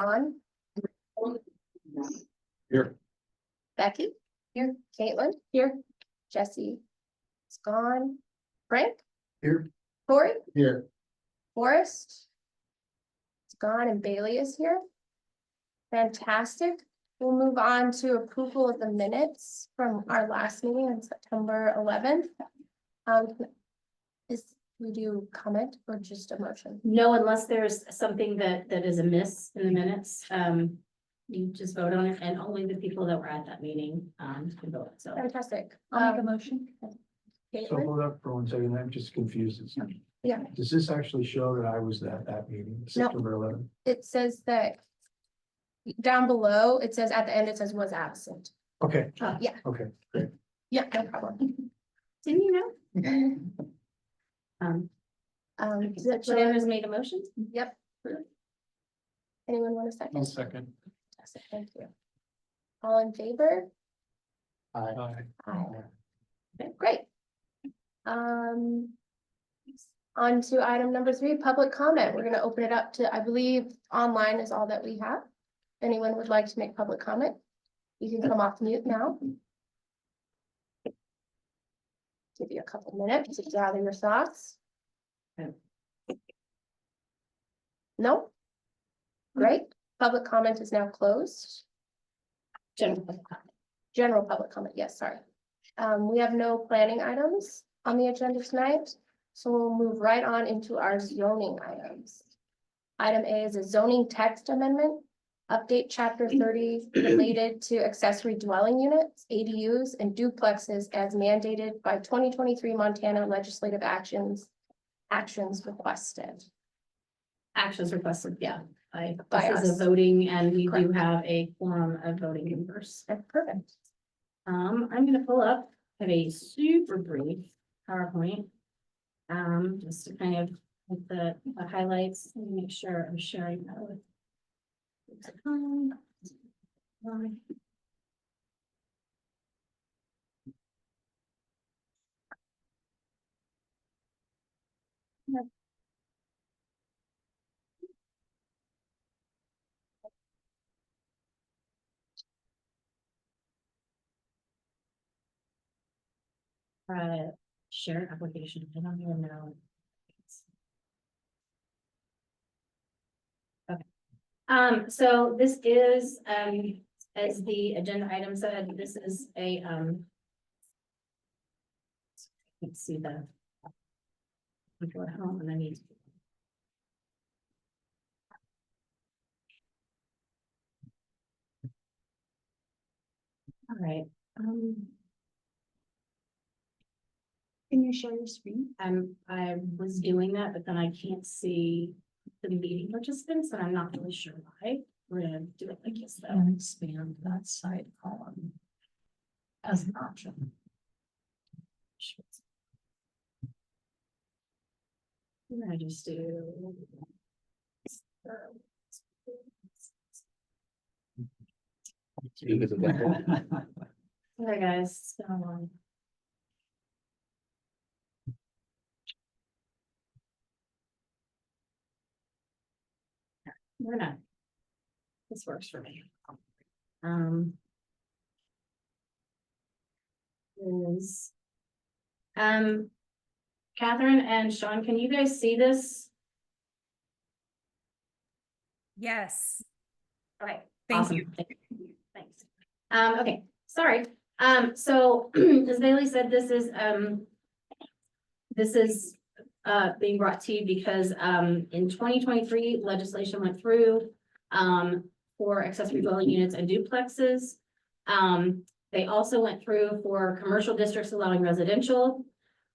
On. Here. Becky? Here. Caitlin? Here. Jesse? It's gone. Frank? Here. Corey? Here. Forrest? It's gone, and Bailey is here. Fantastic. We'll move on to approval of the minutes from our last meeting on September 11th. We do comment or just a motion? No, unless there's something that is amiss in the minutes, you just vote on it, and only the people that were at that meeting, can vote, so. Fantastic. I'll make a motion. So Caitlin? hold up for 1 second, I'm just confused. Yeah. Does this actually show that I was at that meeting, September 11th? It says that down below, it says at the end, it says was absent. Okay. Yeah. Okay, great. Yeah, no problem. Didn't you know? Jen has made a motion? Yep. Anyone want a second? second. Fantastic, thank you. All in favor? Aye. Aye. Okay, great. On to item number 3, public comment. We're gonna open it up to, I believe, online is all that we have. Anyone would like to make public comment? You can come off mute now. Give you a couple minutes to gather your thoughts. No? Great. Public comment is now closed. General public comment. General public comment, yes, sorry. We have no planning items on the agenda tonight, so we'll move right on into our zoning items. Item A is a zoning text amendment, update chapter 30 related to accessory dwelling units, ADUs, and duplexes as mandated by 2023 Montana legislative actions requested. Actions requested, yeah. By This is us. a voting, and we do Correct. have a quorum of voting members. Perfect. I'm gonna pull up, have a super brief PowerPoint. Just to kind of with the highlights, and make sure I'm sharing that with. Share application, I don't even know. Okay. So this is, as the agenda item said, this is a, let's see the. Go home and I need to. All right, Can you share your screen? I was doing that, but then I can't see the meeting participants, and I'm not really sure why. We're gonna do it like this though. And expand that side column as an option. I'm gonna just do. Sorry, guys, it's been a long. We're not. This works for me. Is. Catherine and Sean, can you guys see this? Yes, Okay. thank Awesome. you. Thanks. Okay, sorry. So as Bailey said, this is being brought to you because in 2023 legislation went through for accessory dwelling units and duplexes. They also went through for commercial districts allowing residential.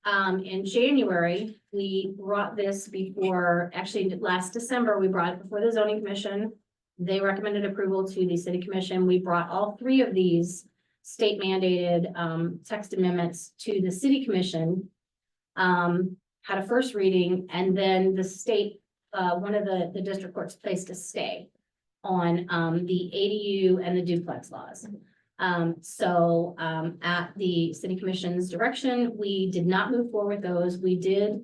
In January, we brought this before, actually last December, we brought it before the zoning commission. They recommended approval to the city commission. We brought all 3 of these state mandated text amendments to the city commission. Had a first reading, and then the state, one of the district courts placed a stay on the ADU and the duplex laws. At the city commission's direction, we did not move forward with those. We did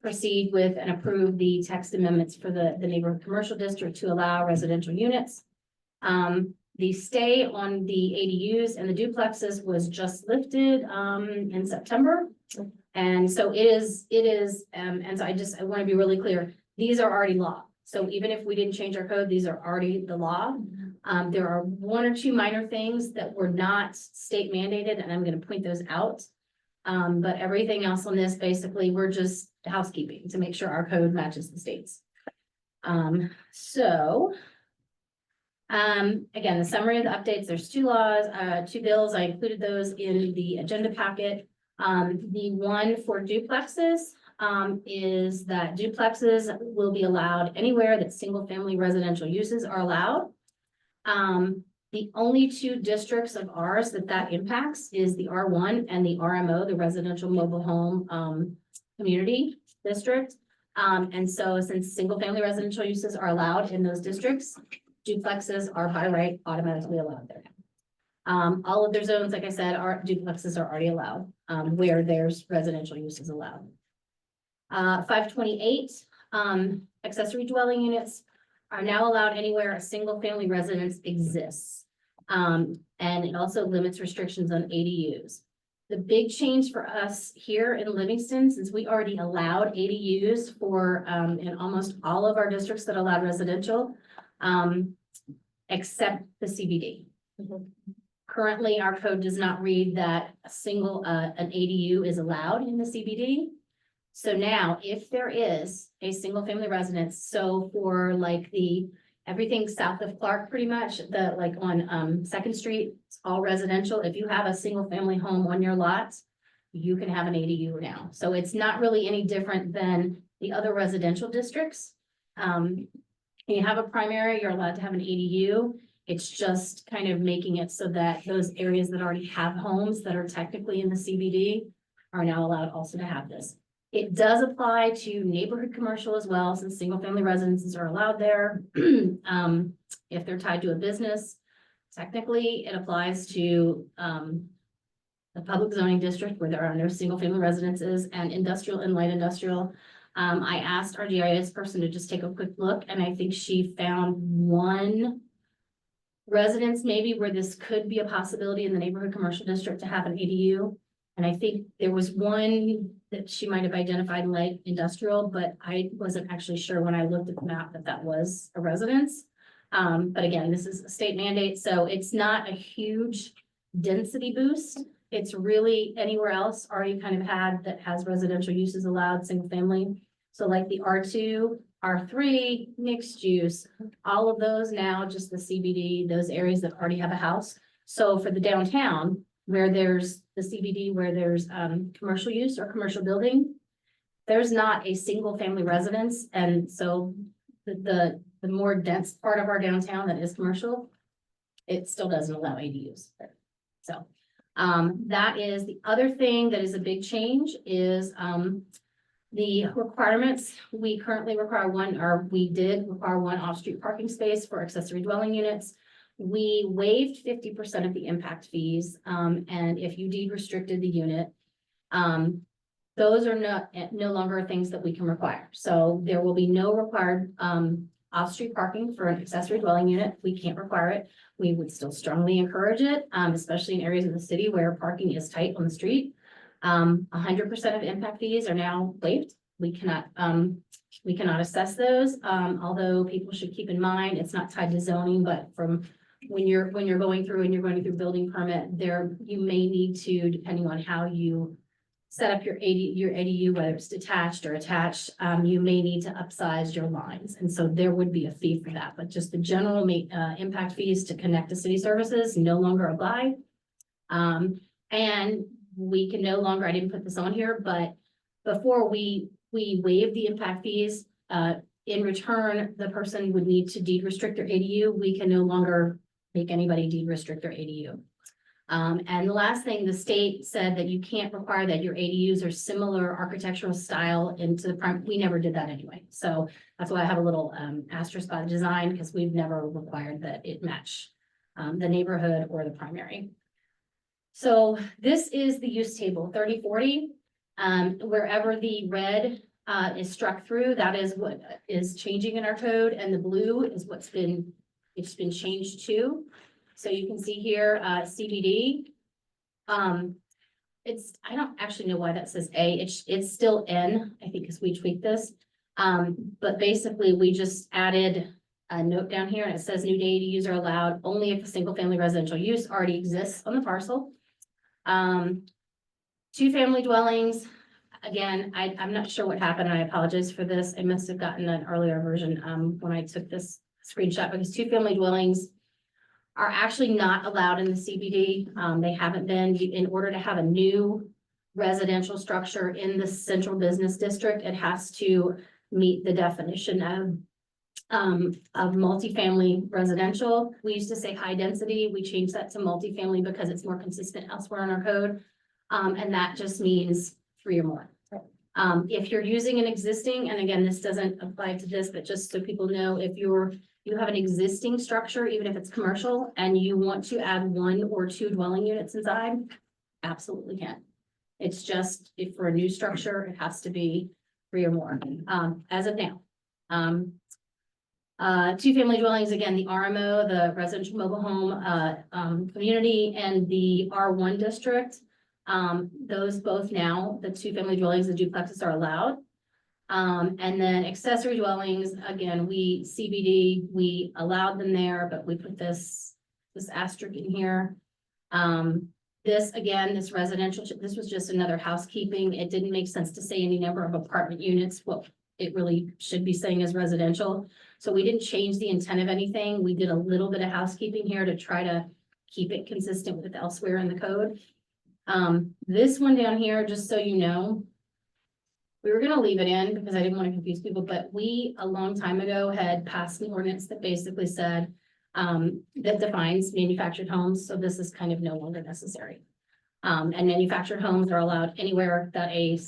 proceed with and approve the text amendments for the neighborhood commercial district to allow residential units. The stay on the ADUs and the duplexes was just lifted, in September. And so it is, and so I want to be really clear, these are already law. So even if we didn't change our code, these are already the law. There are one or two minor things that were not state mandated, and I'm going to point those out. But everything else on this, basically, we're just housekeeping to make sure our code matches the state's. Again, the summary of the updates, there's two laws, two bills. I included those in the agenda packet. The one for duplexes, is that duplexes will be allowed anywhere that single-family residential uses are allowed. The only two districts of ours that impacts is the R1 and the RMO, the Residential Mobile Home, Community District. And so since single-family residential uses are allowed in those districts, duplexes are by right automatically allowed there. All of their zones, like I said, duplexes are already allowed, where there's residential uses allowed. 528, accessory dwelling units are now allowed anywhere a single-family residence exists. And it also limits restrictions on ADUs. The big change for us here in Livingston, since we already allowed ADUs for, in almost all of our districts that allowed residential, except the CBD. Currently, our code does not read that an ADU is allowed in the CBD. So now, if there is a single family residence, so for like everything south of Clark, pretty much, like on, Second Street, it's all residential. If you have a single family home on your lot, you can have an ADU now. So it's not really any different than the other residential districts. You have a primary, you're allowed to have an ADU. It's just kind of making it so that those areas that already have homes that are technically in the CBD are now allowed also to have this. It does apply to neighborhood commercial as well, since single family residences are allowed there. If they're tied to a business, technically it applies to the public zoning district where there are no single family residences, and industrial and light industrial. I asked our GIS person to just take a quick look, and I think she found one residence maybe where this could be a possibility in the neighborhood commercial district to have an ADU. And I think there was one that she might have identified light industrial, but I wasn't actually sure when I looked at the map that was a residence. But again, this is a state mandate, so it's not a huge density boost. It's really anywhere else already kind of that has residential uses allowed, single family. So like the R2, R3, mixed use, all of those now, just the CBD, those areas that already have a house. So for the downtown, where there's the CBD, where there's commercial use or commercial building, there's not a single family residence. And so the more dense part of our downtown that is commercial, it still doesn't allow ADUs. So that is the other thing that is a big change is the requirements. We currently require we did require one off-street parking space for accessory dwelling units. We waived 50% of the impact fees, and if you deed restricted the unit, those are no longer things that we can require. So there will be no required off-street parking for an accessory dwelling unit. We can't require it. We would still strongly encourage it, especially in areas of the city where parking is tight on the street. 100% of impact fees are now waived. We cannot assess those, although people should keep in mind, it's not tied to zoning, but from when you're going through building permit, you may need to, depending on how you set up your ADU, whether it's detached or attached, you may need to upsize your lines. And so there would be a fee for that, but just the general impact fees to connect to city services no longer apply. And we can no longer, I didn't put this on here, but before we waive the impact fees, in return, the person would need to deed restrict their ADU. We can no longer make anybody deed restrict their ADU. And the last thing, the state said that you can't require that your ADUs are similar architectural style into the prime. We never did that anyway. So that's why I have a little asterisk by the design, because we've never required that it match the neighborhood or the primary. So this is the use table 3040. Wherever the red is struck through. That is what is changing in our code, and the blue is it's been changed to. So you can see here, CBD. I don't actually know why that says A, it's still N, I think, because we tweaked this. But basically, we just added a note down here, and it says new ADUs are allowed only if a single family residential use already exists on the parcel. Two family dwellings, again, I'm not sure what happened, and I apologize for this. I must have gotten an earlier version, when I took this screenshot, because two family dwellings are actually not allowed in the CBD. They haven't been. In order to have a new residential structure in the central business district, it has to meet the definition of multifamily residential. We used to say high density. We changed that to multifamily because it's more consistent elsewhere in our code. And that just means 3 or more. If you're using an existing, and again, this doesn't apply to this, but just so people know, if you have an existing structure, even if it's commercial, and you want to add 1 or 2 dwelling units inside, absolutely can. It's just, if for a new structure, it has to be 3 or more, as of now. 2 family dwellings, again, the RMO, the residential mobile home, community, and the R1 district. Those both now, the 2 family dwellings, the duplexes are allowed. And then accessory dwellings, again, CBD, we allowed them there, but we put this asterisk in here. This, again, this residential, this was just another housekeeping. It didn't make sense to say any number of apartment units. What it really should be saying is residential. So we didn't change the intent of anything. We did a little bit of housekeeping here to try to keep it consistent with elsewhere in the code. This one down here, just so you know, we were gonna leave it in because I didn't want to confuse people, but we, a long time ago, had passed an ordinance that basically said, that defines manufactured homes, so this is kind of no longer necessary. And manufactured homes are allowed anywhere that a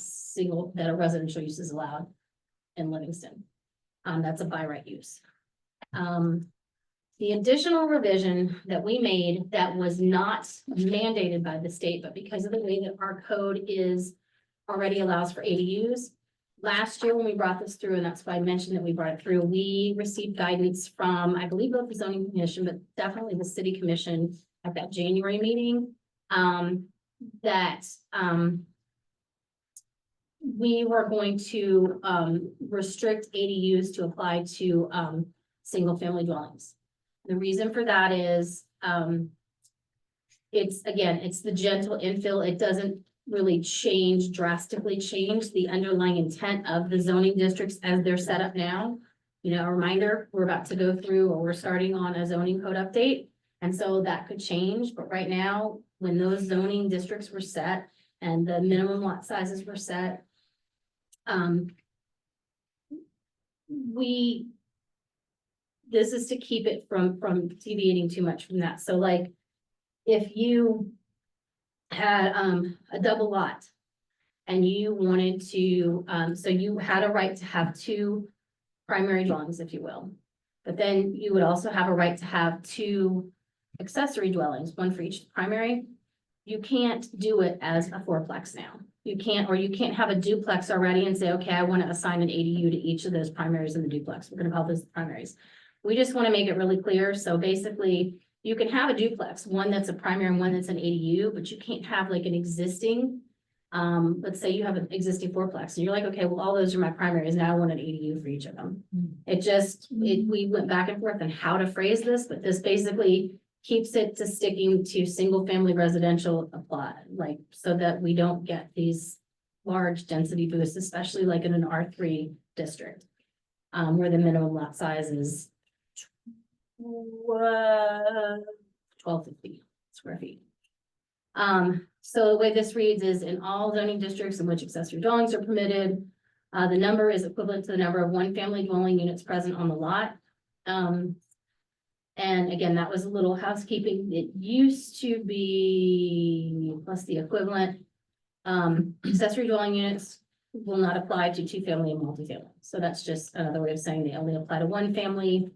residential use is allowed in Livingston. That's a by right use. The additional revision that we made that was not mandated by the state, but because of the way that our code already allows for ADUs. Last year when we brought this through, and that's why I mentioned that we brought it through, we received guidance from, I believe, both the zoning commission, but definitely the city commission at that January meeting, that we were going to restrict ADUs to apply to single family dwellings. The reason for that is it's the gentle infill. It doesn't really drastically change the underlying intent of the zoning districts as they're set up now. You know, a reminder, we're about to go through, or we're starting on a zoning code update. And so that could change, but right now, when those zoning districts were set and the minimum lot sizes were set, this is to keep it from deviating too much from that. So like, if you had a double lot and you wanted to, so you had a right to have 2 primary dwellings, if you will, but then you would also have a right to have 2 accessory dwellings, 1 for each primary. You can't do it as a 4-plex now. You can't have a duplex already and say, okay, I want to assign an ADU to each of those primaries in the duplex. We're going to call those the primaries. We just want to make it really clear. So basically, you can have a duplex, one that's a primary and one that's an ADU, but you can't have like an existing, let's say you have an existing 4-plex and you're like, okay, well, all those are my primaries. Now I want an ADU for each of them. We went back and forth on how to phrase this, but this basically keeps it to sticking to single family residential apply, like, so that we don't get these large density boosts, especially like in an R3 district, where the minimum lot size is 1250 square feet. So the way this reads is, in all zoning districts in which accessory dwellings are permitted, the number is equivalent to the number of 1 family dwelling units present on the lot. And again, that was a little housekeeping. It used to be plus the equivalent. Accessory dwelling units will not apply to 2 family and multifamily. So that's just another way of saying they only apply to 1 family.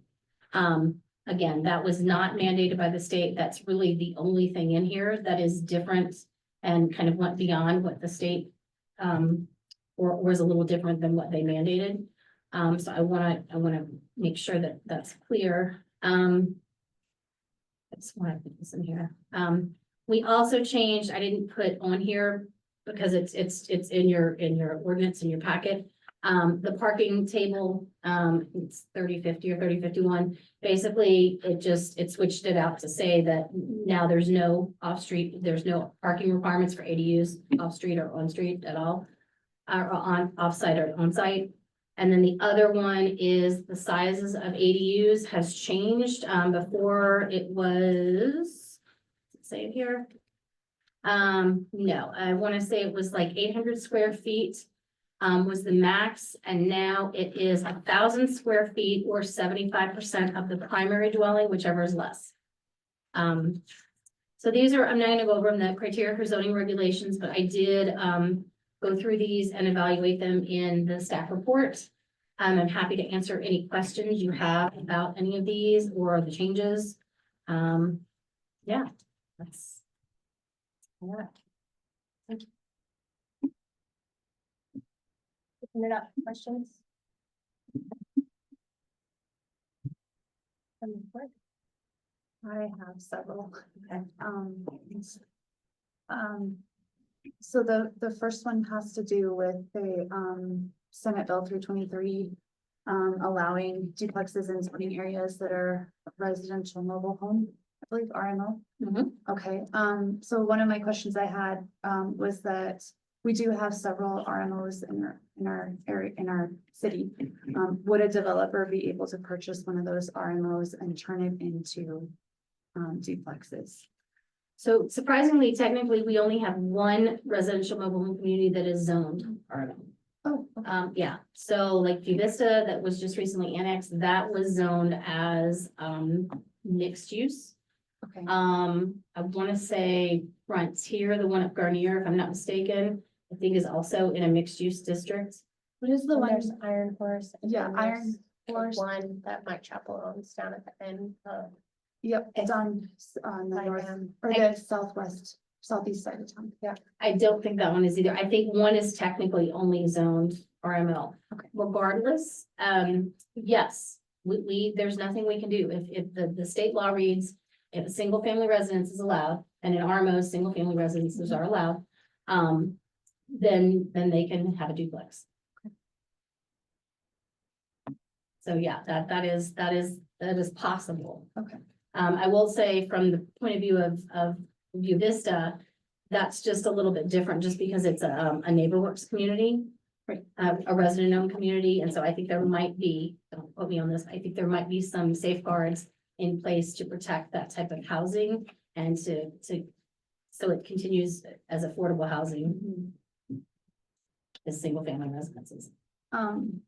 Again, that was not mandated by the state. That's really the only thing in here that is different and kind of went beyond what the state or was a little different than what they mandated. So I wanna make sure that that's clear. I just want to put this in here. We also changed, I didn't put on here because it's in your ordinance in your packet. The parking table, it's 3050 or 3051. Basically, it switched it out to say that now there's no off-street, there's no parking requirements for ADUs off-street or on-street at all. Or on off-site or on-site. And then the other one is the sizes of ADUs has changed. Before it was, does it say it here? No, I want to say it was like 800 square feet was the max, and now it is 1,000 square feet or 75% of the primary dwelling, whichever is less. So these are, I'm not gonna go over them, the criteria for zoning regulations, but I did go through these and evaluate them in the staff report. I'm happy to answer any questions you have about any of these or the changes. Yeah, that's. Yeah. Open it up, questions? From the board? I have several. Okay, so the first one has to do with the, Senate Bill 323, allowing duplexes in zoning areas that are residential mobile home, I believe RMO. Mhm. Okay, so one of my questions I had, was that we do have several RMOs in our area, in our city. Would a developer be able to purchase one of those RMOs and turn it into, duplexes? So surprisingly, technically, we only have one residential mobile home community that is zoned RMO. Oh, okay. Yeah, so like View Vista that was just recently annexed, that was zoned as mixed use. Okay. I want to say Frontier, the one at Garnier, if I'm not mistaken, I think is also in a mixed use district. What is the And one? there's Iron Horse. and Yeah, then Iron there's the Horse. One that Mike Chapel owns down at the end of. Yep, it's on the By north, them. or the southeast side of town. Yeah. I don't think that one is either. I think one is technically only zoned RML. Okay. Regardless, yes, there's nothing we can do. If the state law reads, if a single family residence is allowed, and in RMO, single family residences are allowed, then they can have a duplex. So yeah, that is possible. Okay. I will say from the point of view of View Vista, that's just a little bit different just because it's a NeighborWorks community. Right. A resident-owned community, and so I think there might be, don't quote me on this, I think there might be some safeguards in place to protect that type of housing and so it continues as affordable housing as single-family residences. And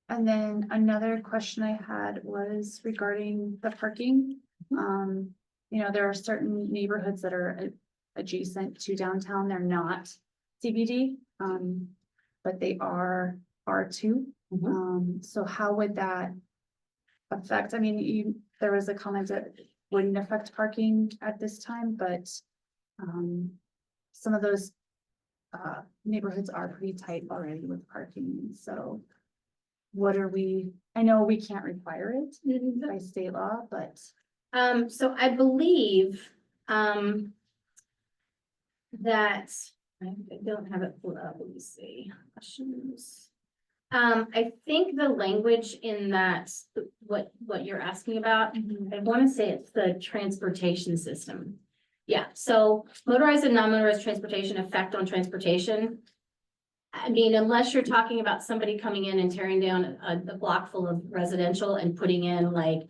then another question I had was regarding the parking. There are certain neighborhoods that are adjacent to downtown. They're not CBD, but they are R2. So how would that affect? I mean, there was a comment that it wouldn't affect parking at this time, but some of those neighborhoods are pretty tight already with parking. So what are I know we can't require it by state law, but. So I believe, that, I don't have it pulled up, let me see, questions. I think the language in that, what you're asking about, I want to say it's the transportation system. Yeah, so motorized and non-motorized transportation effect on transportation. I mean, unless you're talking about somebody coming in and tearing down a block full of residential and putting in like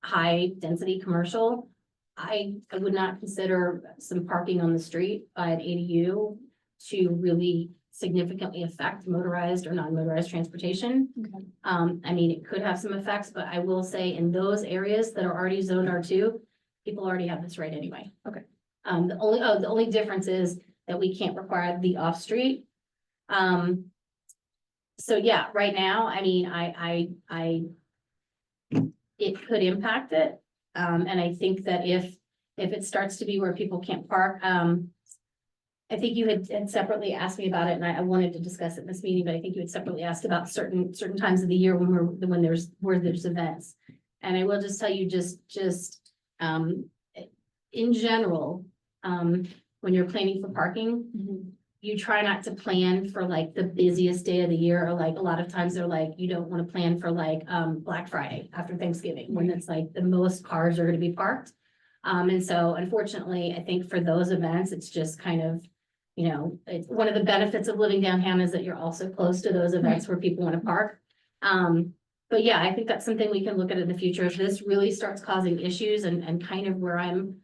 high density commercial. I would not consider some parking on the street by an ADU to really significantly affect motorized or non-motorized transportation. Okay. I mean, it could have some effects, but I will say in those areas that are already zoned R2, people already have this right anyway. Okay. The only difference is that we can't require the off-street. So yeah, right now, I mean, it could impact it. And I think that if it starts to be where people can't park, I think you had separately asked me about it, and I wanted to discuss it in this meeting, but I think you had separately asked about certain times of the year when there's events. And I will just tell you, in general, when you're planning for parking, you try not to plan for like the busiest day of the year, or like a lot of times they're like, you don't want to plan for like, Black Friday after Thanksgiving, when it's like the most cars are gonna be parked. And so unfortunately, I think for those events, it's just kind of, you know, it's one of the benefits of living downtown is that you're also close to those events where people want to park. But yeah, I think that's something we can look at in the future. If this really starts causing issues, and kind of where I'm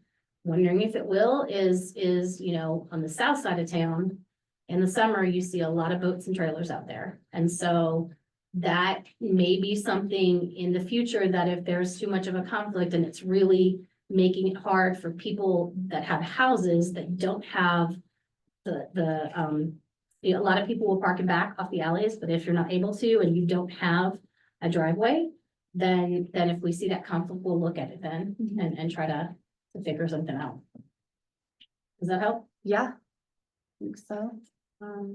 wondering if it will is, you know, on the south side of town, in the summer, you see a lot of boats and trailers out there. And so that may be something in the future that if there's too much of a conflict and it's really making it hard for people that have houses that don't have you know, a lot of people will park in back off the alleys, but if you're not able to and you don't have a driveway, then if we see that conflict, we'll look at it then and try to figure something out. Does that help? Yeah. I think so.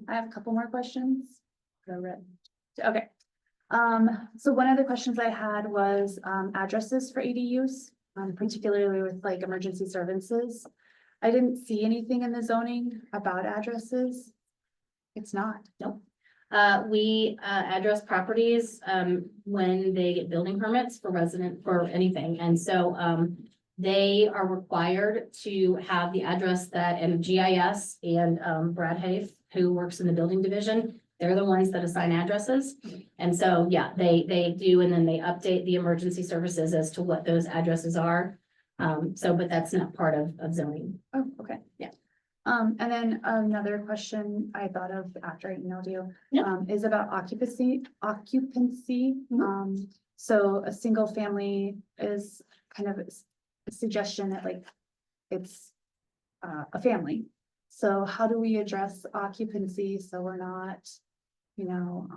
I have a couple more questions. Okay. So one of the questions I had was, addresses for ADUs, particularly with like emergency services. I didn't see anything in the zoning about addresses. It's not. Nope. We address properties when they get building permits for anything. And so they are required to have the address that, and GIS and Brad Hafe, who works in the building division, they're the ones that assign addresses. And so, yeah, they do, and then they update the emergency services as to what those addresses are. But that's not part of zoning. Oh, okay. Yeah. And then another question I thought of after I emailed you, Yeah. is about occupancy. So a single family is kind of a suggestion that like it's a family. So how do we address occupancy so we're not, you know,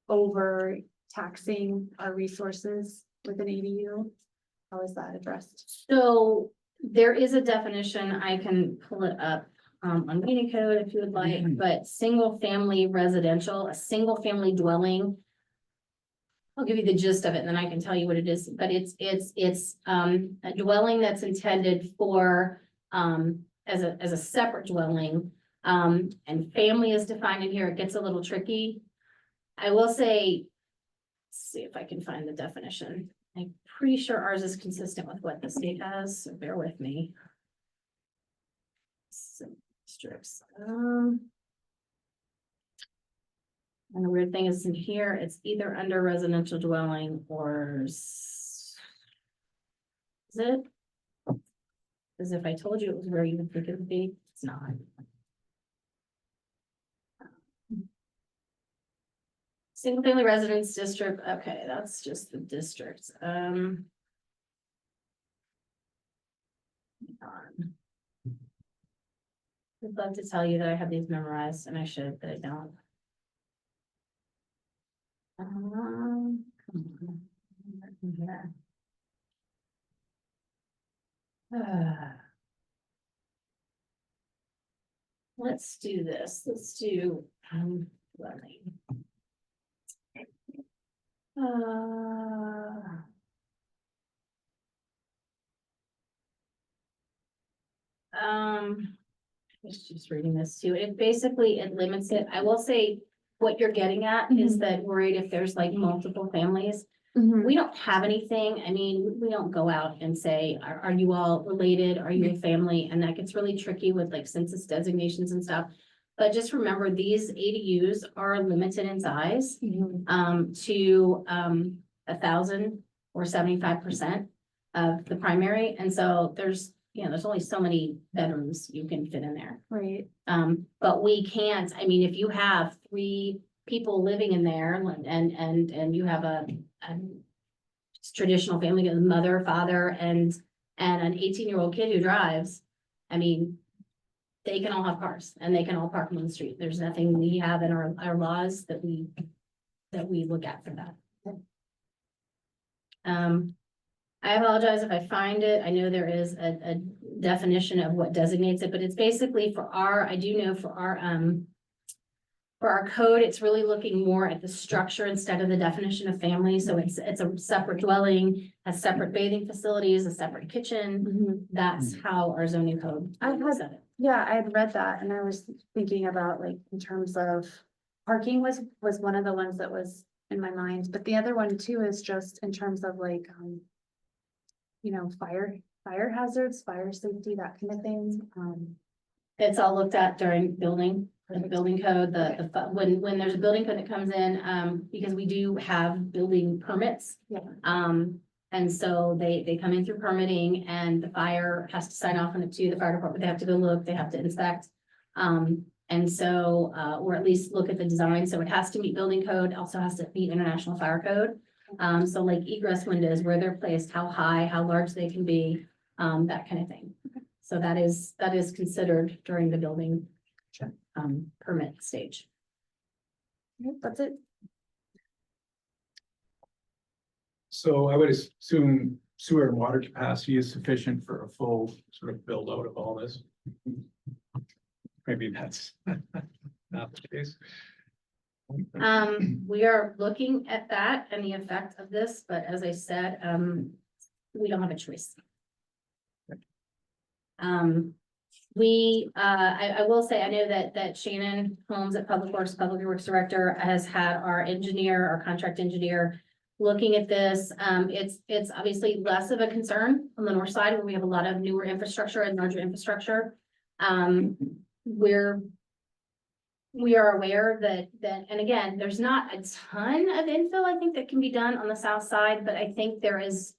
over taxing our resources with an ADU? How is that addressed? So there is a definition, I can pull it up on meeting code if you would like, but single family residential, a single family dwelling. I'll give you the gist of it and then I can tell you what it is, but it's a dwelling that's intended for as a separate dwelling. And family is defined in here. It gets a little tricky. I will say, let's see if I can find the definition. I'm pretty sure ours is consistent with what the state has, so bear with me. Some strips. And the weird thing is in here, it's either under residential dwelling or is it? As if I told you it was where you would think it would be, it's not. Single family residence district, okay, that's just the district. Hang on. I'd love to tell you that I have these memorized and I should, but I don't. Come on. Let's do this. Let's do dwelling. I was just reading this too. It basically, it limits it. I will say what you're getting at is that worried if there's like multiple families. We don't have anything. I mean, we don't go out and say, are you all related? Are you a family? And that gets really tricky with like census designations and stuff. But just remember, these ADUs are limited in size to 1,000 or 75% of the primary. And so there's only so many bedrooms you can fit in there. Right. But we can't, I mean, if you have 3 people living in there and you have a traditional family, a mother, father, and an 18-year-old kid who drives, I mean, they can all have cars and they can all park on the street. There's nothing we have in our laws that we look at for that. I apologize if I find it. I know there is a definition of what designates it, but it's basically for our, I do know for our code, it's really looking more at the structure instead of the definition of family. So it's a separate dwelling, has separate bathing facilities, a separate kitchen. That's how our zoning code I had- said it. Yeah, I had read that and I was thinking about like in terms of parking was one of the ones that was in my mind, but the other one too is just in terms of like, you know, fire hazards, fire safety, that kind of thing. It's all looked at during building, the building code, when there's a building code that comes in, because we do have building permits. Yeah. And so they come in through permitting and the fire has to sign off on it too. The fire department, they have to go look, they have to inspect. And so, or at least look at the design. So it has to meet building code, also has to meet international fire code. So like egress windows, where they're placed, how high, how large they can be, that kind of thing. So that is considered during the building permit stage. That's it. So I would assume sewer and water capacity is sufficient for a full sort of build out of all this. Maybe that's not the case. We are looking at that and the effect of this, but as I said, we don't have a choice. I will say, I know that Shannon Holmes at Public Works Director has had our engineer, our contract engineer looking at this. It's obviously less of a concern on the north side where we have a lot of newer infrastructure and larger infrastructure. We are aware that, and again, there's not a ton of infill, I think, that can be done on the south side, but I think there is,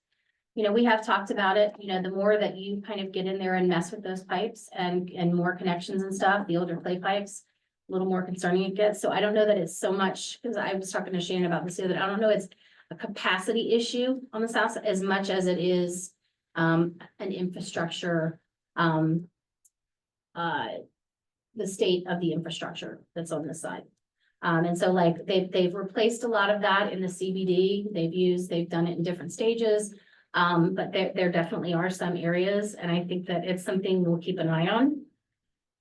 you know, we have talked about it, you know, the more that you kind of get in there and mess with those pipes and more connections and stuff, the older clay pipes, a little more concerning it gets. So I don't know that it's so much, because I was talking to Shannon about this the other day, I don't know it's a capacity issue on the south side as much as it is an infrastructure, the state of the infrastructure that's on this side. And so like they've replaced a lot of that in the CBD. They've done it in different stages. But there definitely are some areas, and I think that it's something we'll keep an eye on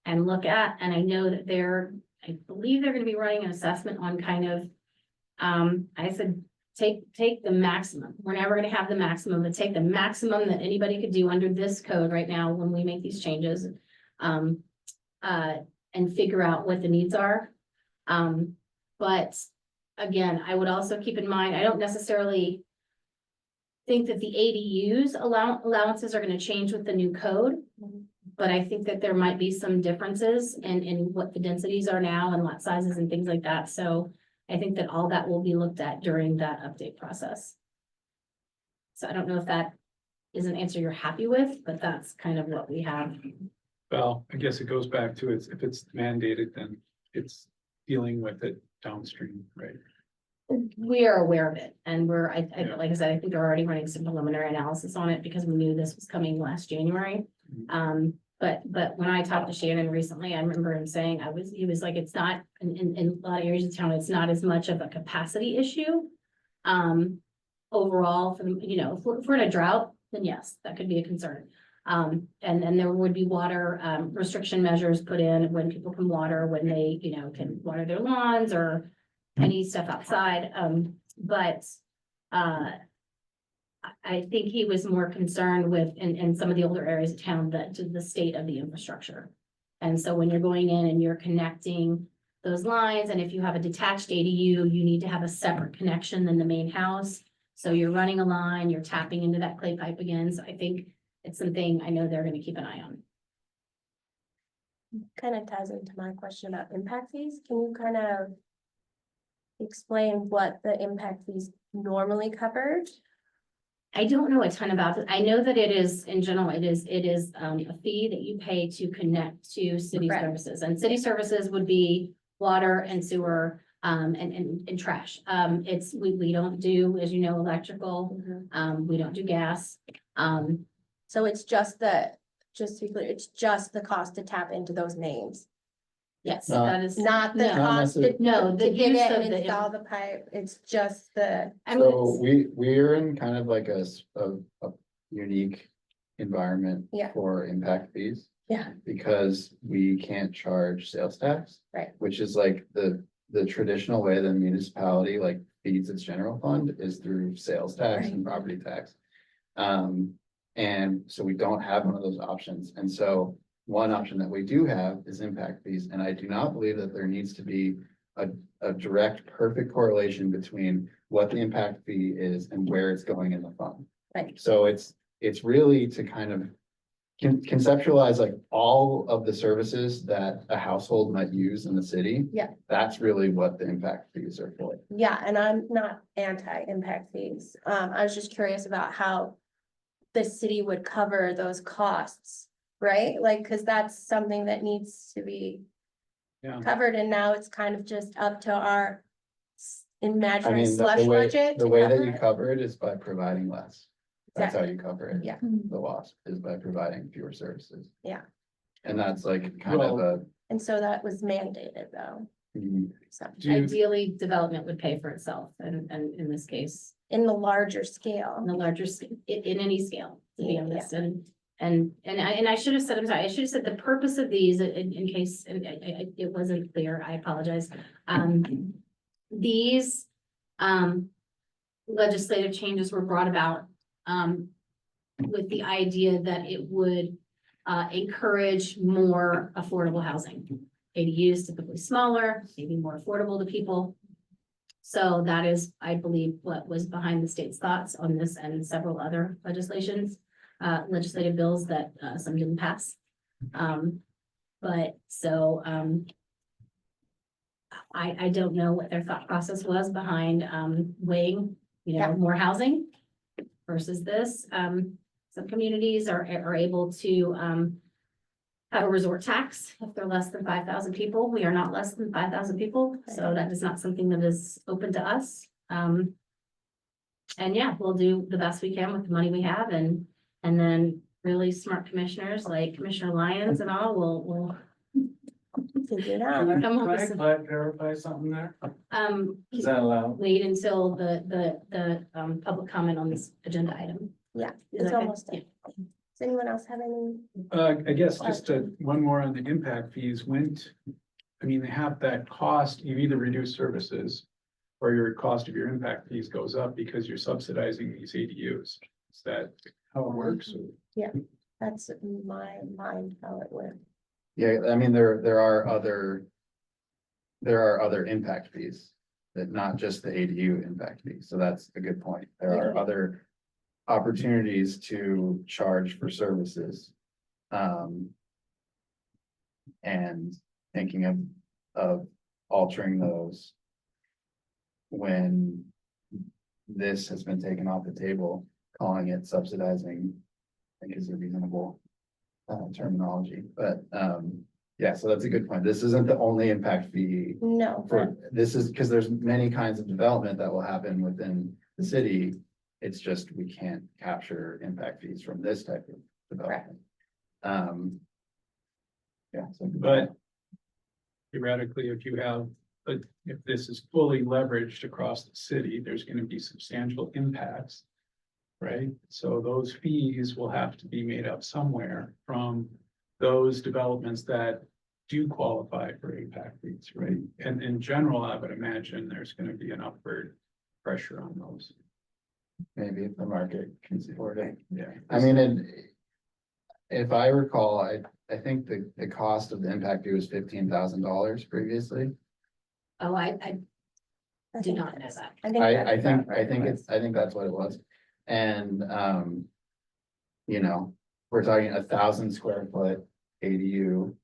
and look at. And I know that I believe they're gonna be running an assessment on kind of, I said, take the maximum. We're never gonna have the maximum, but take the maximum that anybody could do under this code right now when we make these changes. And figure out what the needs are. But again, I would also keep in mind, I don't necessarily think that the ADUs allowances are gonna change with the new code. But I think that there might be some differences in what the densities are now and lot sizes and things like that. So I think that all that will be looked at during that update process. So I don't know if that is an answer you're happy with, but that's kind of what we have. Well, I guess it goes back to if it's mandated, then it's dealing with it downstream, right? We are aware of it and Yeah. like I said, I think they're already running some preliminary analysis on it because we knew this was coming last January. But when I talked to Shannon recently, I remember him saying, he was like, it's not in a lot of areas of town, it's not as much of a capacity issue. Overall, for you know, if we're in a drought, then yes, that could be a concern. And then there would be water restriction measures put in when people can water, when they, you know, can water their lawns or any stuff outside. But I think he was more concerned with in some of the older areas of town that to the state of the infrastructure. And so when you're going in and you're connecting those lines, and if you have a detached ADU, you need to have a separate connection than the main house. So you're running a line, you're tapping into that clay pipe again. So I think it's something I know they're gonna keep an eye on. Kind of ties into my question about impact fees. Can you kind of explain what the impact fees normally covered? I don't know a ton about it. I know that it is, in general, it is a fee that you pay to connect to city Correct. services. And city services would be water and sewer, and trash. We don't do, as you know, electrical, we don't do gas. So it's just to be clear, it's just the cost to tap into those names. Yes, No. that is. not the no, cost to No, the to get use it of and the. install the pipe, it's just the, I mean, So it's- we're in kind of like a unique environment. Yeah. For impact fees. Yeah. Because we can't charge sales tax. Right. Which is like the traditional way the municipality like feeds its general fund is through sales tax and property tax. And so we don't have one of those options. And so one option that we do have is impact fees. And I do not believe that there needs to be a direct, perfect correlation between what the impact fee is and where it's going in the fund. Right. So it's really to kind of conceptualize like all of the services that a household might use in the city. Yeah. That's really what the impact fees are for. yeah, and I'm not anti-impact fees. I was just curious about how the city would cover those costs, right? Like, cause that's something that needs to be Yeah. covered, and now it's kind of just up to our I imaginary mean, slush budget. the to way that cover you it. cover it is by providing less. That's how Exactly. you cover it. Yeah. The loss is by providing fewer services. Yeah. And that's like kind of a, And so that was mandated though, so Do you, Ideally, development would pay for itself, and in this case, in the larger on scale. the larger, in any scale, to be Yeah. honest, and I should have said, I'm sorry, I should have said the purpose of these, in case, it wasn't clear, I apologize. These, legislative changes were brought about, with the idea that it would, encourage more affordable housing. ADUs typically smaller, maybe more affordable to people. So that is, I believe, what was behind the state's thoughts on this and several other legislative bills that some didn't pass. But so I don't know what their thought process was behind weighing, Yeah. more housing versus this. Some communities are able to have a resort tax if they're less than 5,000 people. We are not less than 5,000 people, so that is not something that is open to us. And yeah, we'll do the best we can with the money we have, and then really smart commissioners like Commissioner Lyons and all will Figure it Can out. I, Come up can with I some- clarify something there? Is that allowed? wait until the public comment on this agenda item. Yeah, Is it's that okay? almost done. Does anyone else have any? I guess just one more on the impact fees I mean, they have that cost, you either reduce services or your cost of your impact fees goes up because you're subsidizing these ADUs. Is that how it works? That's in my mind how it works. yeah, I mean, there are other impact fees. That not just the ADU impact fee. So that's a good point. There are Yeah. other opportunities to charge for services. And thinking of altering those. When this has been taken off the table, calling it subsidizing, I think is a reasonable terminology, but yeah, so that's a good point. This isn't the only impact fee No, but this is because there's many kinds of development that will happen within the city. It's just we can't capture impact fees from this type of development. Yeah. So But theoretically, if this is fully leveraged across the city, there's gonna be substantial impacts. Right? So those fees will have to be made up somewhere from those developments that do qualify for impact fees, right? And in general, I would imagine there's gonna be an upward pressure on those. maybe if the market can support it. Yeah. I mean, if I recall, I think the cost of the impact fee was $15,000 previously. Oh, I I do think not know that's- that. I think that's about right. I think that's what it was. And, we're talking 1,000 square foot ADU.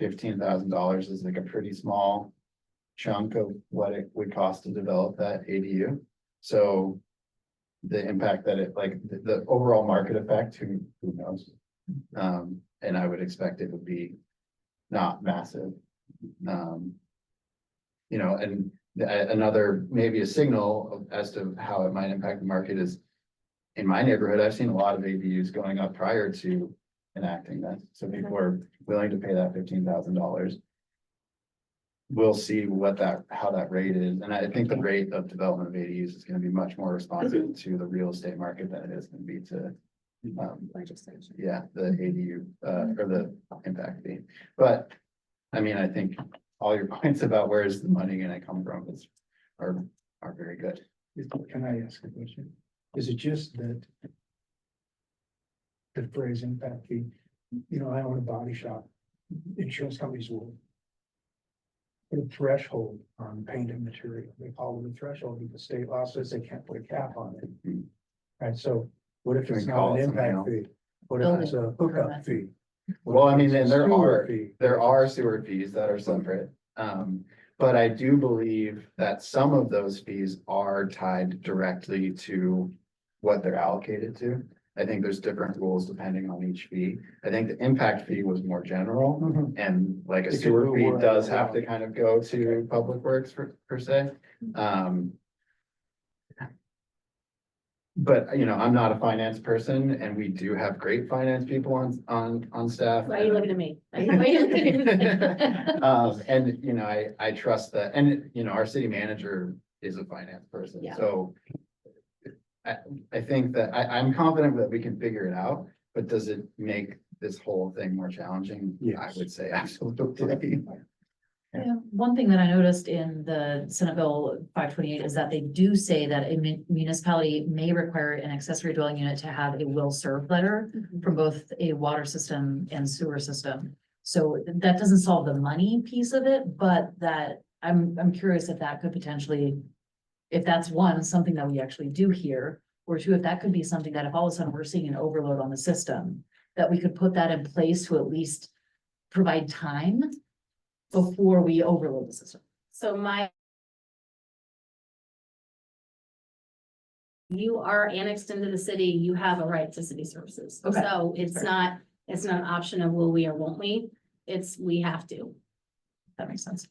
$15,000 is like a pretty small chunk of what it would cost to develop that ADU. So the impact that the overall market effect, who knows? And I would expect it would be not massive. And another, maybe a signal as to how it might impact the market is in my neighborhood, I've seen a lot of ADUs going up prior to enacting that. So people are willing to pay that $15,000. we'll see what how that rate is, and I think the rate of development of ADUs is gonna be much more responsive to the real estate market than it is gonna be to. Legislation. Yeah, the ADU, or the impact fee, but, I mean, I think all your points about where is the money gonna come from are very good. Can I ask a question? Is it just that the phrase impact fee, I own a body shop, insurance companies will put a threshold on painted material. They call it a threshold because state law says they can't put a cap on it. Right, so what if Can we it's call not it an something impact else? fee? What if it's a hookup fee? What Well, if I mean, it's a and there sewer are, fee? there are sewer fees that are separate. But I do believe that some of those fees are tied directly to what they're allocated to. I think there's different rules depending on each fee. I think the impact fee was more general, Mhm. and like a It could sewer go fee wherever does you have to want. kind of go to Okay. public works per se. But, I'm not a finance person, and we do have great finance people on staff. Why are you looking at me? Why are you looking at me? And, I trust that, and, our city manager is a finance person, Yeah. so. I think that I'm confident that we can figure it out, but does it make this whole thing more challenging? I Yes. would say absolutely. Yeah, one thing that I noticed in the Senate Bill 528 is that they do say that a municipality may require an accessory dwelling unit to have a will serve letter from both a water system and sewer system. So that doesn't solve the money piece of it, but that I'm curious if that could potentially, if that's one, something that we actually do here, or two, if that could be something that if all of a sudden we're seeing an overload on the system, that we could put that in place to at least provide time before we overload the system. So you are annexed into the city, you have a right to city services. Okay. So it's not an option of will we or won't we, it's we have to. That makes sense.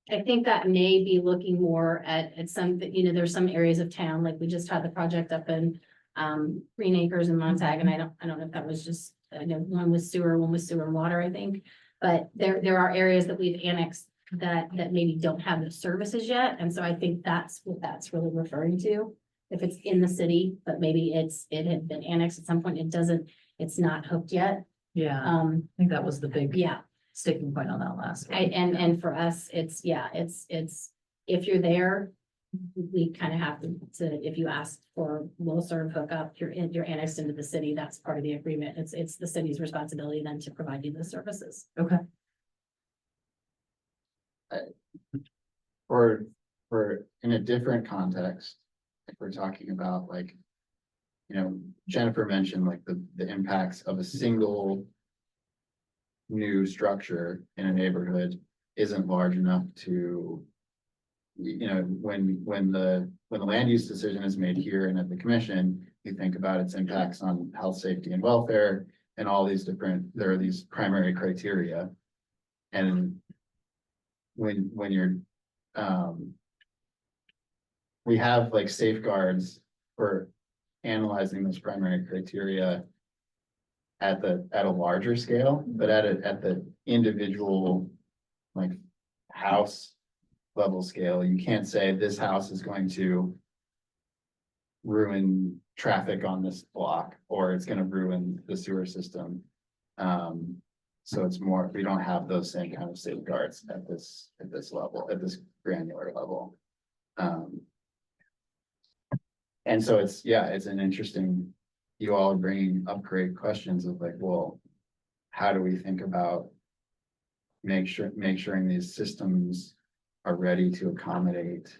I think that may be looking more at some, there's some areas of town, like we just had the project up in Green Acres and Montag, and I don't know if that was just, one was sewer and water, I think. But there are areas that we've annexed that maybe don't have the services yet, and so I think that's what that's really referring to. If it's in the city, but maybe it had been annexed at some point, it's not hooked yet. Yeah, I think that was the big Yeah. sticking point on that last one. And for us, it's, if you're there, we kind of have to, if you ask for will serve hookup, you're annexed into the city, that's part of the agreement. It's the city's responsibility then to provide you the services. Okay. For in a different context, if we're talking about like, Jennifer mentioned like the impacts of a single new structure in a neighborhood isn't large enough to, when the land use decision is made here and at the commission, you think about its impacts on health, safety, and welfare, and all these there are these primary criteria. And when you're, we have like safeguards for analyzing those primary criteria at a larger scale, but at the individual, like, house level scale, you can't say this house is going to ruin traffic on this block, or it's gonna ruin the sewer system. So it's more, we don't have those same kind of safeguards at this level, at this granular level. And so it's an interesting, you all are bringing up great questions of like, well, how do we think about make sure these systems are ready to accommodate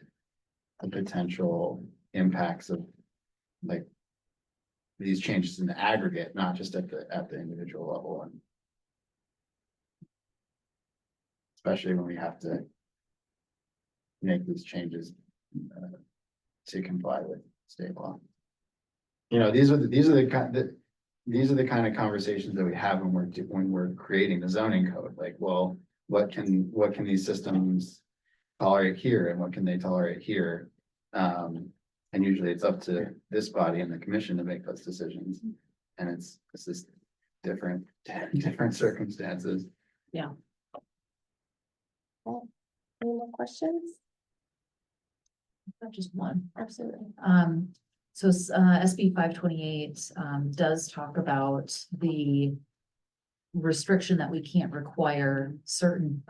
the potential impacts of like these changes in the aggregate, not just at the individual level, and especially when we have to make these changes to comply with state law. These are the kind of conversations that we have when we're creating the zoning code. Like, well, what can these systems tolerate here, and what can they tolerate here? And usually it's up to this body and the commission to make those decisions. And it's this different, different circumstances. Any more questions? Just one. Absolutely. So SB 528 does talk about the restriction that we can't require certain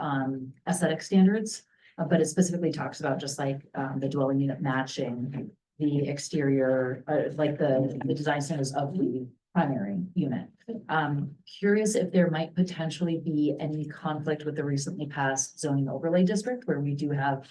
aesthetic standards. But it specifically talks about just like the dwelling unit matching the exterior, like the design standards of the primary unit. Curious if there might potentially be any conflict with the recently passed zoning overlay district where we do have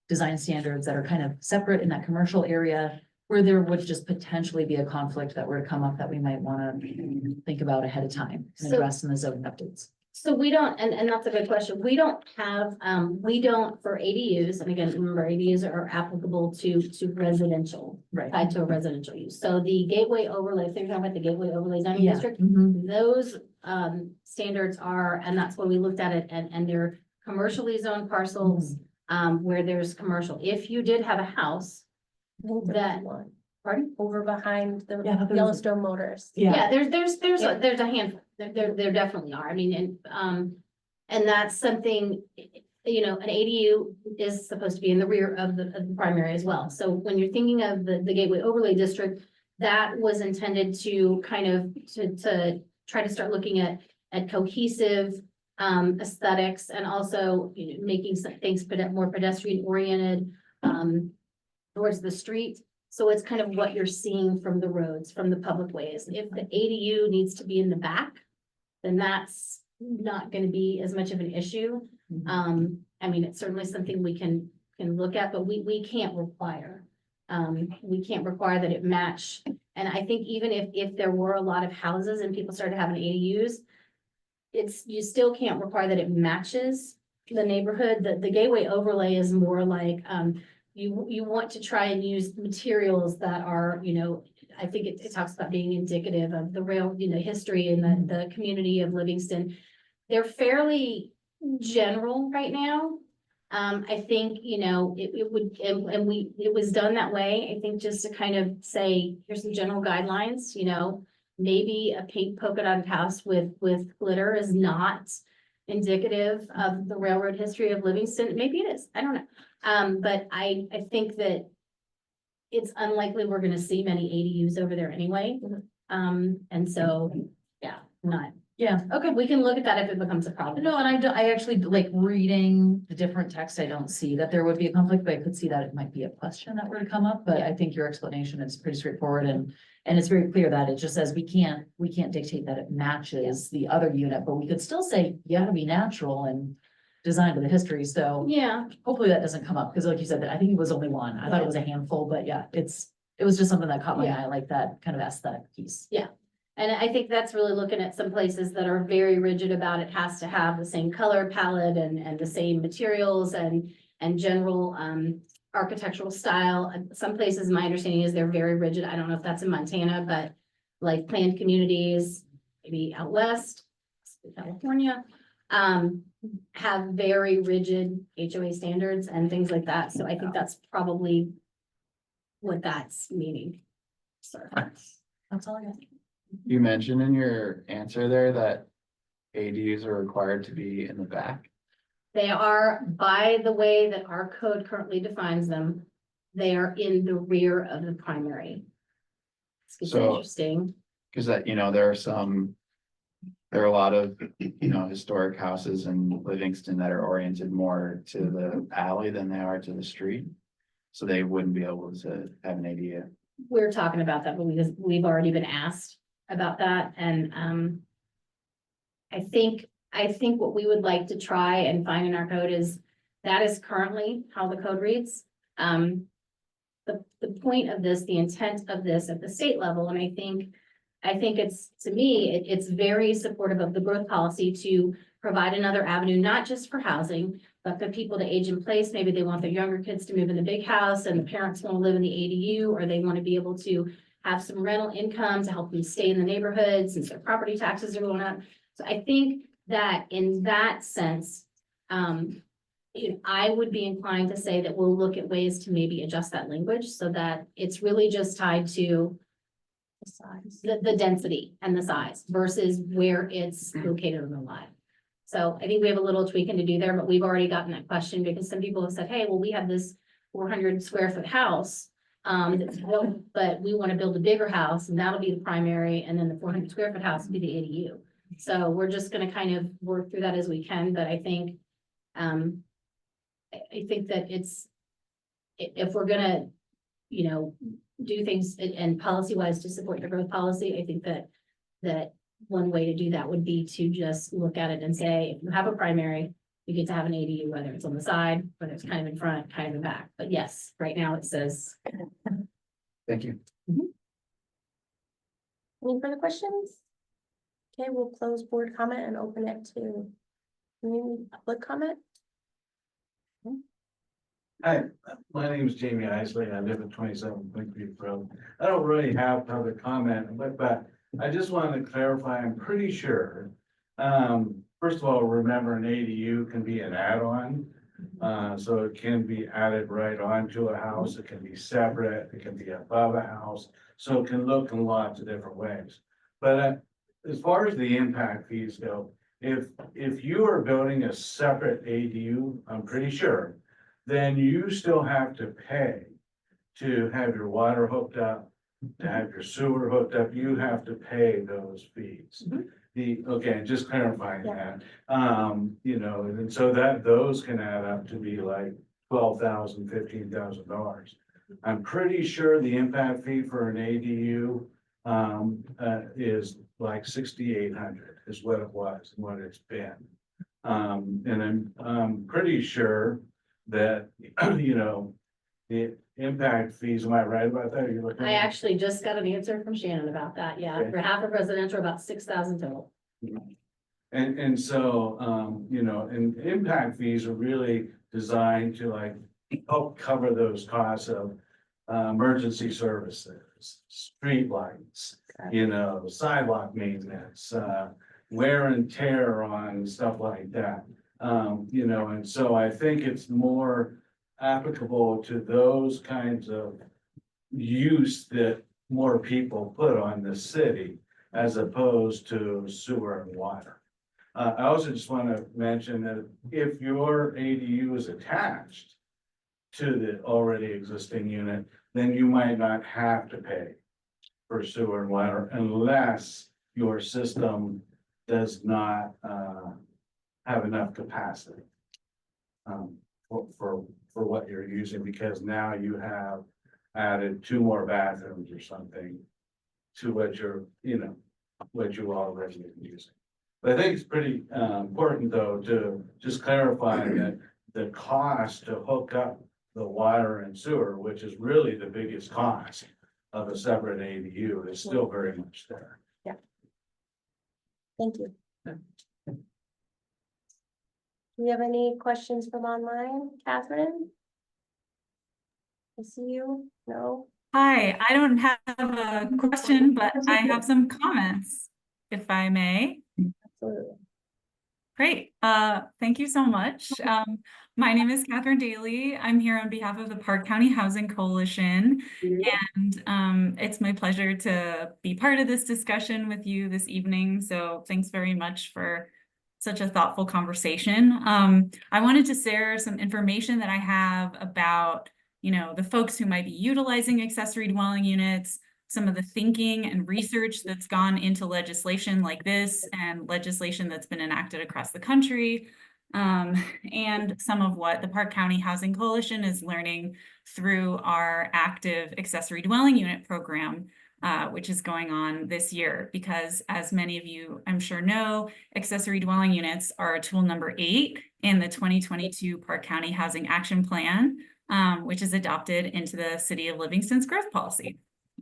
design standards that are kind of separate in that commercial area, where there would just potentially be a conflict that were to come up that we might want to think about ahead of time and So- address in the zoning updates. So we don't, and that's a good question. We don't have, we don't for ADUs, and again, remember ADUs are applicable to residential, Right. tied to a residential use. So the gateway overlay, so you're talking about the gateway overlay zoning Yeah. district, Mhm. those standards are, and that's why we looked at it, and they're commercially zoned parcels where there's commercial. If you did have a house, I think there's That- one pardon? over behind Yeah, I the thought there was a- Yellowstone Motors. Yeah, there's Yeah. a handful. There definitely are. I mean, and that's something, you know, an ADU is supposed to be in the rear of the primary as well. So when you're thinking of the gateway overlay district, that was intended to kind of, to try to start looking at cohesive aesthetics and also, you know, making some things more pedestrian oriented towards the street. So it's kind of what you're seeing from the roads, from the public ways. If the ADU needs to be in the back, then that's not gonna be as much of an issue. I mean, it's certainly something we can look at, but we can't require. We can't require that it match. And I think even if there were a lot of houses and people started having ADUs, you still can't require that it matches the neighborhood. The gateway overlay is more like, you want to try and use materials that are, you know, I think it talks about being indicative of the rail, you know, history and the community of Livingston. They're fairly general right now. I think, you know, it would, and it was done that way, I think, just to kind of say, here's some general guidelines, you know. Maybe a pink polka dot house with glitter is not indicative of the railroad history of Livingston. Maybe it is, I don't know. But I think that it's unlikely we're gonna see many ADUs over there anyway. And so, yeah, not, Yeah, okay. we can look at that if it becomes a problem. No, and I actually like reading the different text. I don't see that there would be a conflict, but I could see that it might be a question that were to come up. But I think your explanation is pretty straightforward and it's very clear that it just says we can't dictate that it matches the other unit, but we could still say you gotta be natural and designed with the history. So Yeah, hopefully that doesn't come up because like you said, I think it was only one. I thought it was a handful, but yeah, it was just something that caught my Yeah. eye, like that kind of aesthetic piece. and I think that's really looking at some places that are very rigid about it has to have the same color palette and the same materials and general architectural style. Some places, my understanding is they're very rigid. I don't know if that's in Montana, but like planned communities, maybe out west, California, have very rigid HOA standards and things like that. So I think that's probably what that's meaning. So. That's all I got. You mentioned in your answer there that ADUs are required to be in the back. They are, by the way that our code currently defines them, they are in the rear of the primary. It's So- interesting. Cause that, you know, there are a lot of, you know, historic houses in Livingston that are oriented more to the alley than they are to the street. So they wouldn't be able to have an ADU. We're talking about that, but we've already been asked about that and, I think what we would like to try and find in our code is, that is currently how the code reads. The point of this, the intent of this at the state level, and I think it's, to me, it's very supportive of the growth policy to provide another avenue, not just for housing, but for people to age in place. Maybe they want their younger kids to move in the big house and the parents want to live in the ADU, or they want to be able to have some rental income to help them stay in the neighborhood since their property taxes are going up. So I think that in that sense, I would be inclined to say that we'll look at ways to maybe adjust that language so that it's really just tied to The size. the density and the size versus where it's located on the lot. So I think we have a little tweaking to do there, but we've already gotten that question because some people have said, hey, well, we have this 400 square foot house. That's built, but we want to build a bigger house and that'll be the primary, and then the 400 square foot house will be the ADU. So we're just gonna kind of work through that as we can, but I think, I think that it's, if we're gonna, you know, do things and policy wise to support the growth policy, I think that one way to do that would be to just look at it and say, if you have a primary, you get to have an ADU, whether it's on the side, whether it's kind of in front, kind of in back. But yes, right now it says. Thank you. Any further questions? Okay, we'll close board comment and open it to community public comment. Hi, my name is Jamie Isley. I live at 27 Queen Creek Road. I don't really have public comment, but I just wanted to clarify, I'm pretty sure. First of all, remember an ADU can be an add-on. So it can be added right onto a house. It can be separate. It can be above a house. So it can look in lots of different ways. But as far as the impact fees go, if you are building a separate ADU, I'm pretty sure, then you still have to pay to have your water hooked up, to have your sewer hooked up. You have to pay those fees. Okay, just clarifying that, you know, and so that those can add up to be like $12,000, $15,000. I'm pretty sure the impact fee for an ADU is like 6,800 is what it was and what it's been. And I'm pretty sure that, you know, the impact fees, am I right about that? Are you looking? I actually just got an answer from Shannon about that. Yeah, Okay. for half of residential, about 6,000 total. And so, you know, and impact fees are really designed to like help cover those costs of emergency services, street lights, you know, sidewalk maintenance, wear and tear on stuff like that. You know, and so I think it's more applicable to those kinds of use that more people put on the city as opposed to sewer and water. I also just want to mention that if your ADU is attached to the already existing unit, then you might not have to pay for sewer and water unless your system does not have enough capacity for what you're using, because now you have added 2 more bathrooms or something to what you're, you know, what you already been using. But I think it's pretty important though to just clarify that the cost to hook up the water and sewer, which is really the biggest cost of a separate ADU, is still very much there. Thank you. Do we have any questions from online? Catherine? I see you. No? Hi, I don't have a question, but I have some comments, if I may. Absolutely. Great. Thank you so much. My name is Catherine Daly. I'm here on behalf of the Park County Housing Coalition, and it's my pleasure to be part of this discussion with you this evening. So thanks very much for such a thoughtful conversation. I wanted to share some information that I have about, you know, the folks who might be utilizing accessory dwelling units, some of the thinking and research that's gone into legislation like this and legislation that's been enacted across the country, and some of what the Park County Housing Coalition is learning through our active accessory dwelling unit program, which is going on this year. Because as many of you, I'm sure know, accessory dwelling units are tool number 8 in the 2022 Park County Housing Action Plan, which is adopted into the City of Livingston's growth policy.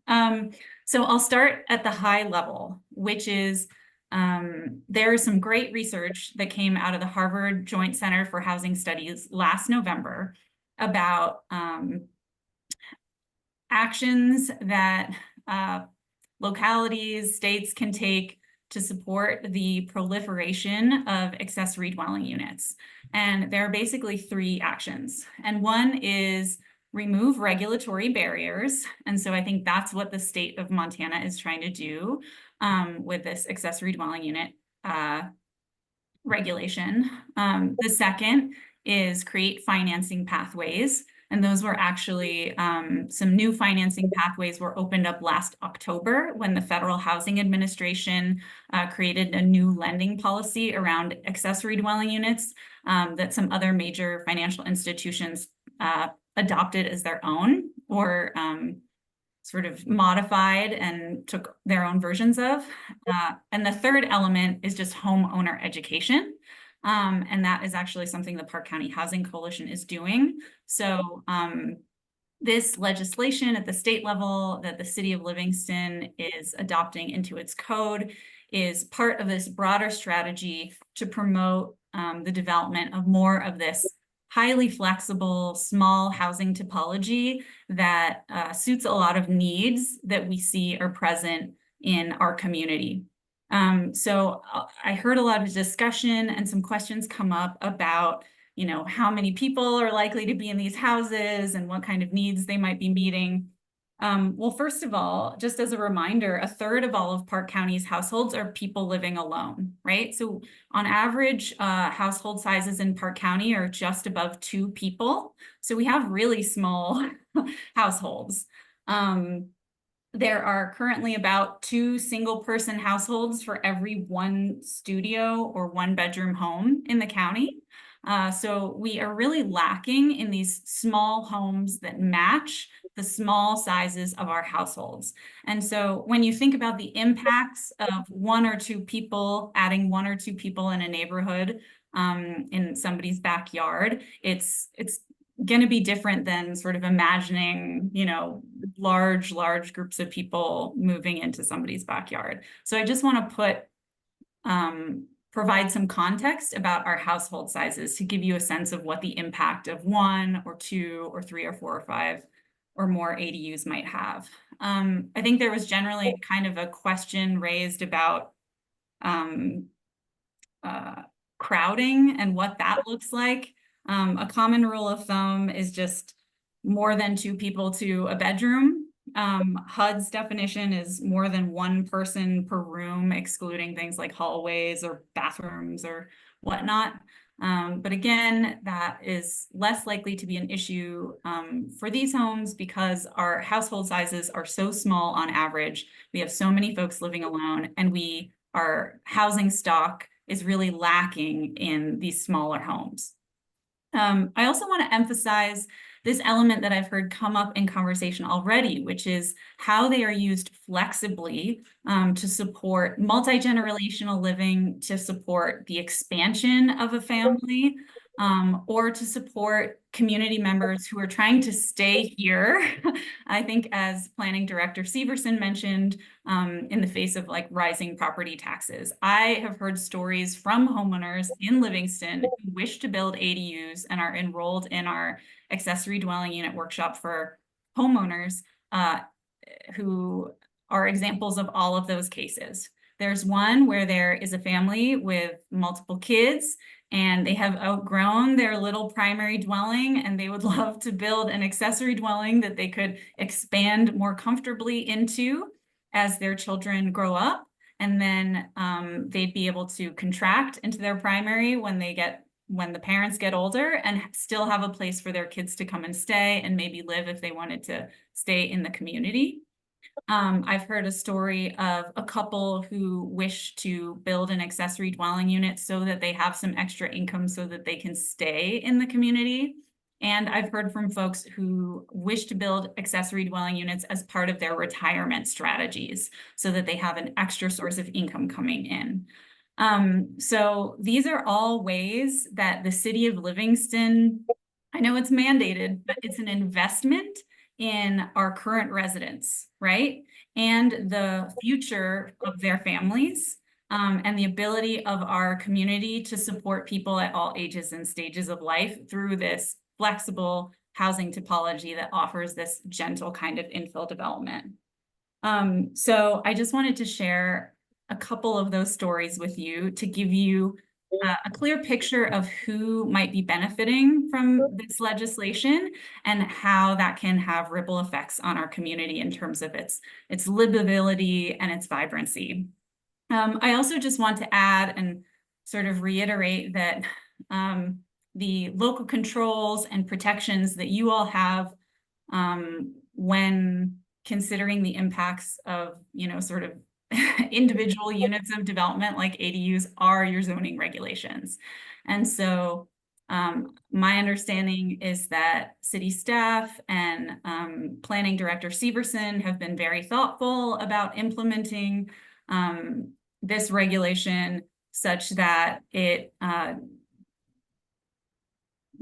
So I'll start at the high level, which is there is some great research that came out of the Harvard Joint Center for Housing Studies last November about actions that localities, states can take to support the proliferation of accessory dwelling units. And there are basically 3 actions. And one is remove regulatory barriers. And so I think that's what the state of Montana is trying to do with this accessory dwelling unit regulation. The second is create financing pathways. And those were actually some new financing pathways were opened up last October when the Federal Housing Administration created a new lending policy around accessory dwelling units that some other major financial institutions adopted as their own or sort of modified and took their own versions of. And the third element is just homeowner education. And that is actually something the Park County Housing Coalition is doing. So this legislation at the state level that the city of Livingston is adopting into its code is part of this broader strategy to promote the development of more of this highly flexible, small housing typology that suits a lot of needs that we see are present in our community. So I heard a lot of discussion and some questions come up about, you know, how many people are likely to be in these houses and what kind of needs they might be meeting. Well, first of all, just as a reminder, a third of all of Park County's households are people living alone, right? So on average, household sizes in Park County are just above 2 people. So we have really small households. There are currently about 2 single-person households for every 1 studio or 1 bedroom home in the county. So we are really lacking in these small homes that match the small sizes of our households. And so when you think about the impacts of 1 or 2 people, adding 1 or 2 people in a neighborhood in somebody's backyard, it's going to be different than sort of imagining, you know, large groups of people moving into somebody's backyard. So I just want to provide some context about our household sizes to give you a sense of what the impact of 1 or 2 or 3 or 4 or 5 or more ADUs might have. I think there was generally kind of a question raised about crowding and what that looks like. A common rule of thumb is just more than 2 people to a bedroom. HUD's definition is more than 1 person per room, excluding things like hallways or bathrooms or whatnot. But again, that is less likely to be an issue for these homes because our household sizes are so small on average. We have so many folks living alone, and our housing stock is really lacking in these smaller homes. I also want to emphasize this element that I've heard come up in conversation already, which is how they are used flexibly to support multi-generational living, to support the expansion of a family, or to support community members who are trying to stay here. I think as Planning Director Severson mentioned, in the face of like rising property taxes. I have heard stories from homeowners in Livingston who wish to build ADUs and are enrolled in our accessory dwelling unit workshop for homeowners who are examples of all of those cases. There's one where there is a family with multiple kids and they have outgrown their little primary dwelling and they would love to build an accessory dwelling that they could expand more comfortably into as their children grow up. And then they'd be able to contract into their primary when the parents get older and still have a place for their kids to come and stay and maybe live if they wanted to stay in the community. I've heard a story of a couple who wish to build an accessory dwelling unit so that they have some extra income so that they can stay in the community. And I've heard from folks who wish to build accessory dwelling units as part of their retirement strategies so that they have an extra source of income coming in. So these are all ways that the city of Livingston, I know it's mandated, but it's an investment in our current residents, right? And the future of their families, and the ability of our community to support people at all ages and stages of life through this flexible housing typology that offers this gentle kind of infill development. So I just wanted to share a couple of those stories with you to give you a clear picture of who might be benefiting from this legislation and how that can have ripple effects on our community in terms of its livability and its vibrancy. I also just want to add and sort of reiterate that the local controls and protections that you all have when considering the impacts of, sort of individual units of development like ADUs are your zoning regulations. And so my understanding is that city staff and planning director Severson have been very thoughtful about implementing this regulation such that it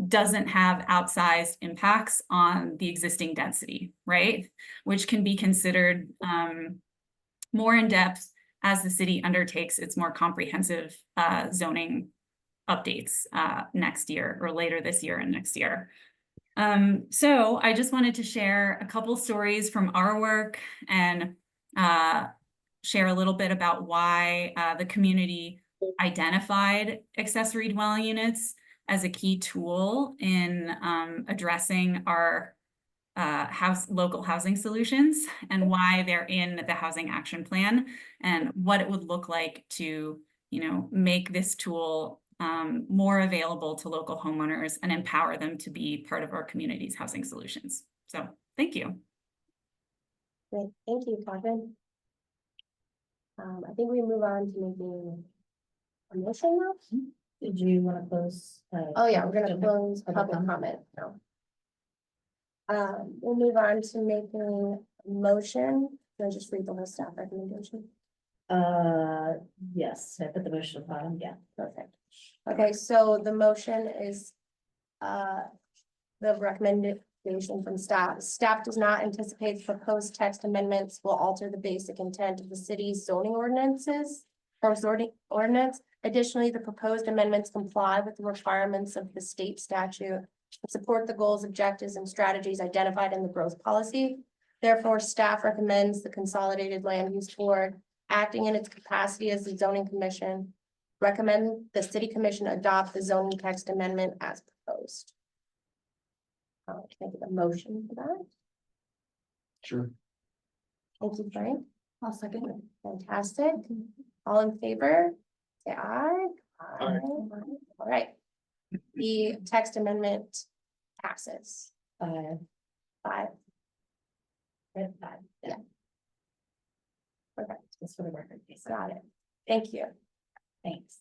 doesn't have outsized impacts on the existing density, right? Which can be considered more in depth as the city undertakes its more comprehensive zoning updates next year or later this year and next year. So I just wanted to share a couple stories from our work and share a little bit about why the community identified accessory dwelling units as a key tool in addressing our local housing solutions and why they're in the housing action plan and what it would look like to, make this tool more available to local homeowners and empower them to be part of our community's housing solutions. So thank you. Great, thank you, Catherine. I think we move on to making a motion now. Did you want to close? Oh, yeah, we're gonna close Public public comment now. We'll move on to making a motion. Can I just read the whole staff recommendation? Yes, I put the motion on, yeah. Perfect. Okay, so the motion is the recommendation from staff. Staff does not anticipate the proposed text amendments will alter the basic intent of the city's zoning ordinances or zoning ordinance. Additionally, the proposed amendments comply with the requirements of the state statute and support the goals, objectives, and strategies identified in the growth policy. Therefore, staff recommends the Consolidated Land Use Board, acting in its capacity as the zoning commission, recommend the city commission adopt the zoning text amendment as proposed. Can I get a motion for that? Sure. Thank you, Frank. I'll second. Fantastic. All in favor? Say aye. Aye. All right. The text amendment passes. 5. Yeah. Perfect. That's for the record. Got it. Thank you. Thanks.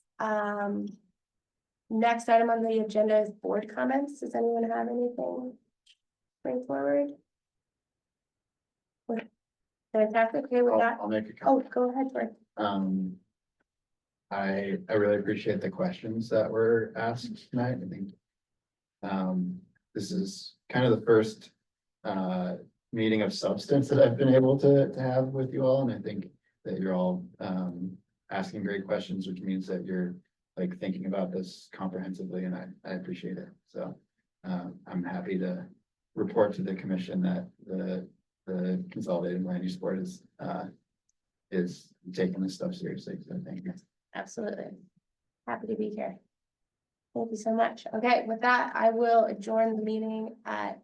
Next item on the agenda is board comments. Does anyone have anything? Bring forward? Fantastic. Okay with that. I'll make a comment. Oh, go ahead, Tori. I really appreciate the questions that were asked tonight. I think this is kind of the first meeting of substance that I've been able to have with you all, and I think that you're all asking great questions, which means that you're like thinking about this comprehensively, and I appreciate it. So I'm happy to report to the commission that the Consolidated Land Use Board is taking this stuff seriously. So thank you. Absolutely. Happy to be here. Thank you so much. Okay, with that, I will adjourn the meeting at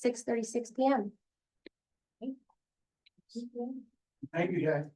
6:36 p.m. Thank you, guys.